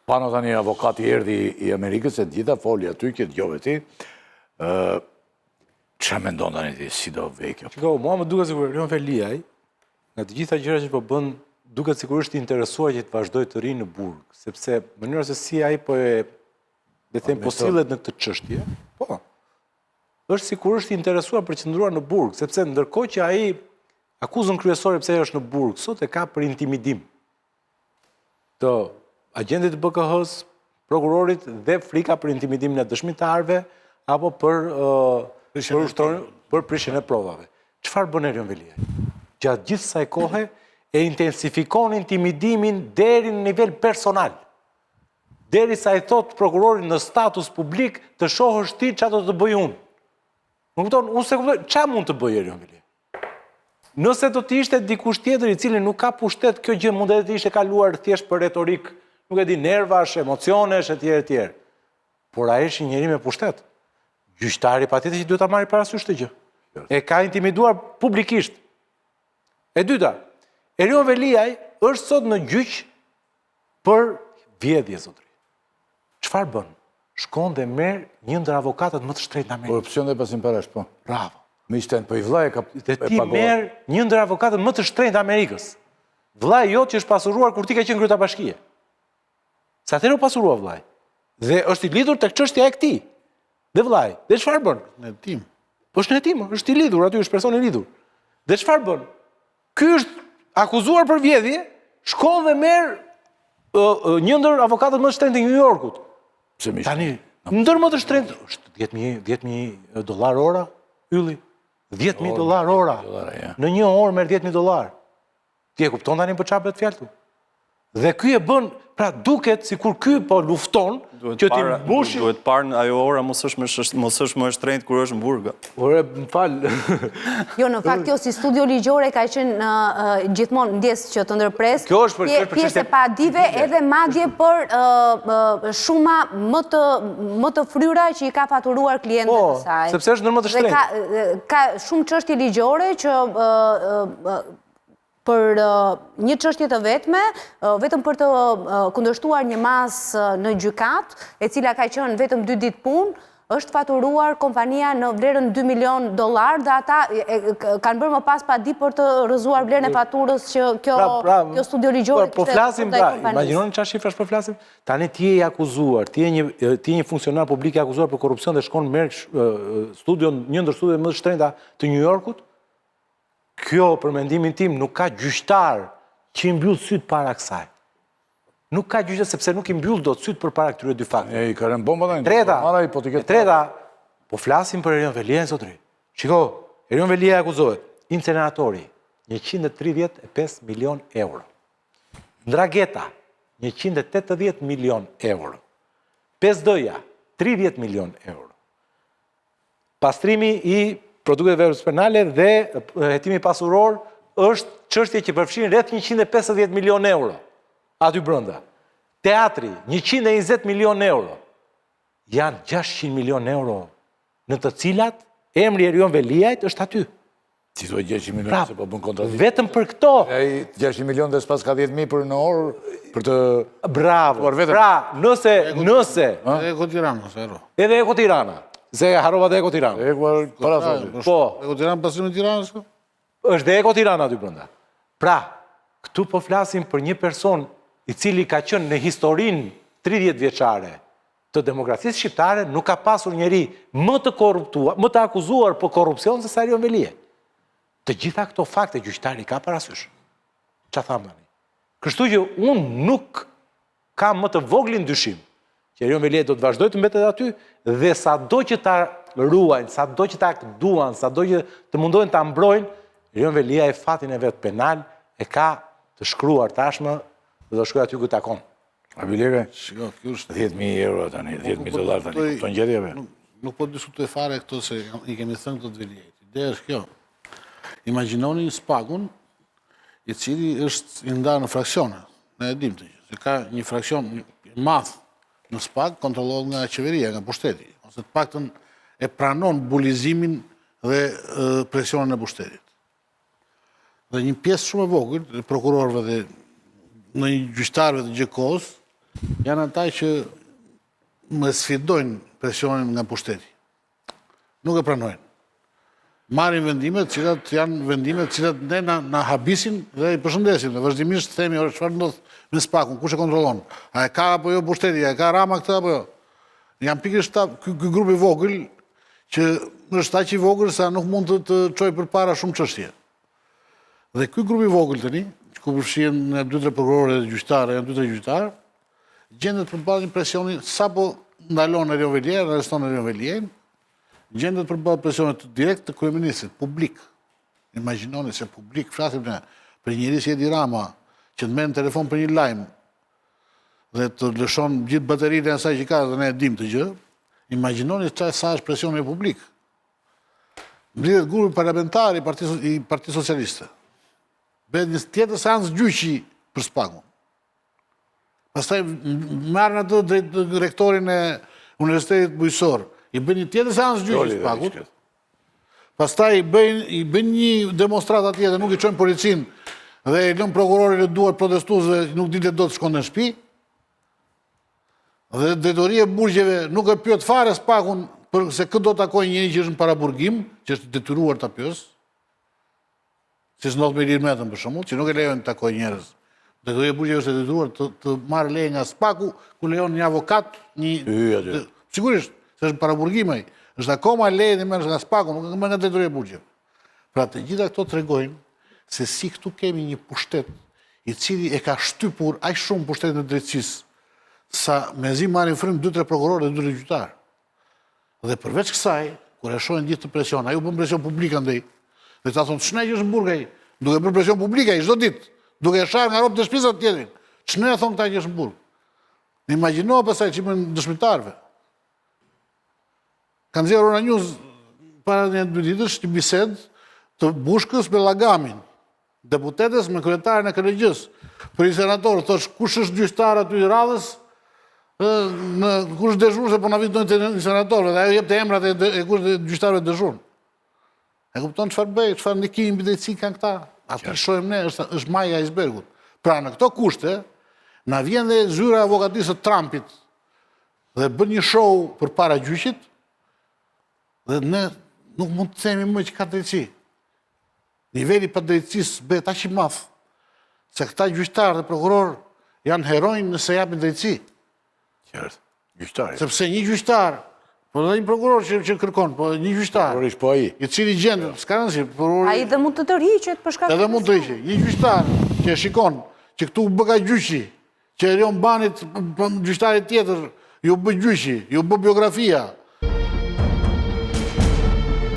Pano tani avokati erdhi i Amerikës e gjitha foli aty që dëgjove ti. Ç'a mendon tani ti si do vekjo? Shiko, mua më duket sikur Erion Veliaj, nga të gjitha gjërat që po bën, duket sikur është i interesuar që të vazhdojë të rinë në burg, sepse mënyra se si ai po po sillet në këtë çështje, po. Është sikur është i interesuar për të qëndruar në burg, sepse ndërkohë që ai akuzën kryesore pse ai është në burg, sot e ka për intimidim të agentit të BKH-s, prokurorit dhe frika për intimidimin e dëshmitarëve apo për prishjen e provave. Çfarë bën Erion Veliaj? Gjatë gjithë kësaj kohe e intensifikon intimidimin deri në nivel personal. Derisa i thot prokurorit në status publik të shohësh ti çfarë do të bëj unë. Më kupton, unë se kuptoj çfarë mund të bëj Erion Veliaj. Nëse do të ishte dikush tjetër i cili nuk ka pushtet, kjo gjë mund të ishte kaluar thjesht për retorik, nuk e di, nervash, emocionesh etj. Por ai është një njeri me pushtet. Gjyqtari patjetër që duhet ta marrë parasysh këtë gjë. E ka intimiduar publikisht. E dyta, Erion Veliaj është sot në gjyq për vjedhje, zotëri. Çfarë bën? Shkon dhe merr një ndër avokatët më të shtrenjtë në Amerikë. Korrupsion dhe pasim parash, po. Bravo. Miqten, po i vllai ka Dhe ti merr një ndër avokatët më të shtrenjtë të Amerikës. Vllai jot që është pasuruar kur ti ke qenë kryetari bashkie. Sa atëherë u pasurua vllai. Dhe është i lidhur tek çështja e këtij. Dhe vllai, dhe çfarë bën? Në tim. Po është në tim, është i lidhur, aty është person i lidhur. Dhe çfarë bën? Ky është akuzuar për vjedhje, shkon dhe merr një ndër avokatët më të shtrenjtë të New Yorkut. Tani, ndër më të shtrenjtë është $10,000 ora, ylli. $10,000 ora. Në një orë merr $10,000. Ti e kupton tani për çfarë bëhet fjalë këtu? Dhe ky e bën, pra duket sikur ky po lufton që ti mbushi. Duhet parë ajo ora mos është më e shtrenjtë kur është në burg. Ore, më fal. Jo, në fakt kjo si studio ligjore ka qenë gjithmonë ndjes që të ndërpres. Kjo është për pjesë e padive edhe madje për shuma më të fryra që i ka faturuar klientët e saj. Po, sepse është ndër më të shtrenjtë. Ka shumë çështje ligjore që për një çështje të vetme, vetëm për të kundërshtuar një masë në gjykat, e cila ka qenë vetëm 2 ditë punë, është faturuar kompania në vlerën $2 milion dhe ata kanë bërë më pas pa di për të rrëzuar vlerën e faturës që kjo studio ligjore po flasim, imagjinoni çfarë shifrash po flasim. Tani ti je i akuzuar, ti je një funksionar publik i akuzuar për korrupsion dhe shkon merr një ndër studiot më të shtrenjta të New Yorkut. Kjo, për mendimin tim, nuk ka gjyqtar që i mbyll syt para kësaj. Nuk ka gjyqtar sepse nuk i mbyll dot syt përpara këtyre dy fakteve. E i ka rënë bomba tani. Treta, po flasim për Erion Veliaj, zotëri. Shiko, Erion Veliaj akuzohet, inceneratori, 135 milion euro. Ndrageta, 180 milion euro. PSD-ja, 30 milion euro. Pastrimi i produkteve penale dhe hetimi pasuror është çështje që përfshin rreth 150 milion euro aty brenda. Teatri, 120 milion euro. Janë 600 milion euro në të cilat emri Erion Veliajt është aty. Si thua 600 milion se po bën kontratë. Vetëm për këto. Ai 600 milion dhe s'pas ka 10.000 për në orë për të Bravo. Pra, nëse Edhe Eko Tirana, zero. Edhe Eko Tirana. Se harrova dhe Eko Tirana. Po. Eko Tirana pastrimi i Tiranës. Është dhe Eko Tirana aty brenda. Pra, këtu po flasim për një person i cili ka qenë në historinë 30 vjeçare të demokracisë shqiptare, nuk ka pasur njeri më të korruptuar, më të akuzuar për korrupsion se sa Erion Veliaj. Të gjitha këto fakte gjyqtari ka parasysh. Çfarë tham tani? Kështu që unë nuk kam më të voglin dyshim që Erion Veliaj do të vazhdojë të mbetet aty dhe sado që ta ruajnë, sado që ta duan, sado që të mundohen ta mbrojnë, Erion Veliaj fatin e vet penal e ka të shkruar tashmë dhe do shkruaj aty ku takon. A bileve? Shiko, kjo është 10.000 euro tani, $10.000 tani, kupton gjetjeve? Nuk po diskutoj fare këto se i kemi thënë këto të Veliajt. Ideja është kjo. Imagjinoni spagun i cili është i ndarë në fraksione. Ne e dim të që ka një fraksion madh në spag kontrollohet nga qeveria, nga pushteti, ose të paktën e pranon bulizimin dhe presionin e pushtetit. Dhe një pjesë shumë e vogël, prokurorëve dhe në një gjyqtarëve të GJK-s, janë ata që më sfidojnë presionin nga pushteti. Nuk e pranojnë. Marrin vendimet, cilat janë vendimet cilat ne na habisin dhe i përshëndesim. Dhe vazhdimisht themi, çfarë ndodh me Spakun, kush e kontrollon? A e ka apo jo pushteti, a e ka Rama këtë apo jo? Jam pikërisht ky grup i vogël që është aq i vogël sa nuk mund të çojë përpara shumë çështje. Dhe ky grup i vogël tani, ku përfshihen 2-3 prokurorë dhe gjyqtarë, janë 2-3 gjyqtarë, gjendet përballë presioni sapo ndalon Erion Velier, arreston Erion Velierin, gjendet përballë presionit direkt të kryeministrit, publik. Imagjinoni se publik, flasim ne për njëri si Edi Rama, që të merr në telefon për një lajm dhe të lëshon gjithë baterinë e asaj që ka dhe ne e dim të gjë. Imagjinoni sa është presioni publik. Mbledhet grupi parlamentar i Partisë Socialiste. Bëhet një tjetër seancë gjyqi për Spakun. Pastaj marrin atë drejt rektorin e Universitetit Bujqësor. I bën një tjetër seancë gjyqi Spakut. Pastaj i bën një demonstratë atje dhe nuk i çojnë policinë dhe i lën prokurorin e duar protestuesve që nuk dilte dot shkonte në shtëpi. Dhe drejtoria e burgjeve nuk e pyet fare Spakun se kë do të takojë njëri që është në paraburgim, që është detyruar ta pyes. Si s'ndodh me Ilir Metën për shembull, që nuk e lejon të takojë njerëz. Drejtoria e burgjeve është e detyruar të marrë leje nga Spaku, ku lejon një avokat, sigurisht, se është paraburgim ai. Është akoma leje të merresh nga Spaku, nuk nga drejtoria e burgjeve. Pra të gjitha këto tregojnë se si këtu kemi një pushtet i cili e ka shtypur aq shumë pushtetin e drejtësisë sa mezi marrin frym 2-3 prokurorë dhe 2 gjyqtarë. Dhe përveç kësaj, kur e shohin gjithë të presion, ai u bën presion publik andaj. Dhe ta thonë, ç'na që është në burg ai, duke bërë presion publik ai çdo ditë, duke e sharë nga rob të shtëpisë të tjetrin. Ç'na thonë këta që është në burg. Imagjino pastaj ç'bën dëshmitarëve. Kanë nxjerrë Ora News para 2 ditësh një bisedë të Bushkës me Llagamin, deputetës me kryetarin e KLG-s. Për i senator, thosh, kush është gjyqtar aty i radhës? Kush dëshuar se po na vitojnë të senatorëve, dhe ajo jep të emrat e kush gjyqtarëve dëshuar. E kupton çfarë bëj, çfarë ndikimi mbi drejtësi kanë këta? Atë shohim ne, është maja e icebergut. Pra në këto kushte, na vjen dhe zyra e avokatisë së Trumpit dhe bën një show përpara gjyqit, dhe ne nuk mund të themi më që ka drejtësi. Niveli i padrejtësisë bëhet aq i madh se këta gjyqtarë dhe prokuror janë heronj nëse japin drejtësi. Qartë. Gjyqtari. Sepse një gjyqtar, po dhe një prokuror që kërkon, po një gjyqtar, Prokurorisht po ai. i cili gjendet, s'ka rëndësi, Ai dhe mund të tërhiqet për shkak të edhe mund të ishe. Një gjyqtar që shikon që këtu u bë ka gjyqi, që Erion Banit, gjyqtarit tjetër, ju bë gjyqi, ju bë biografia,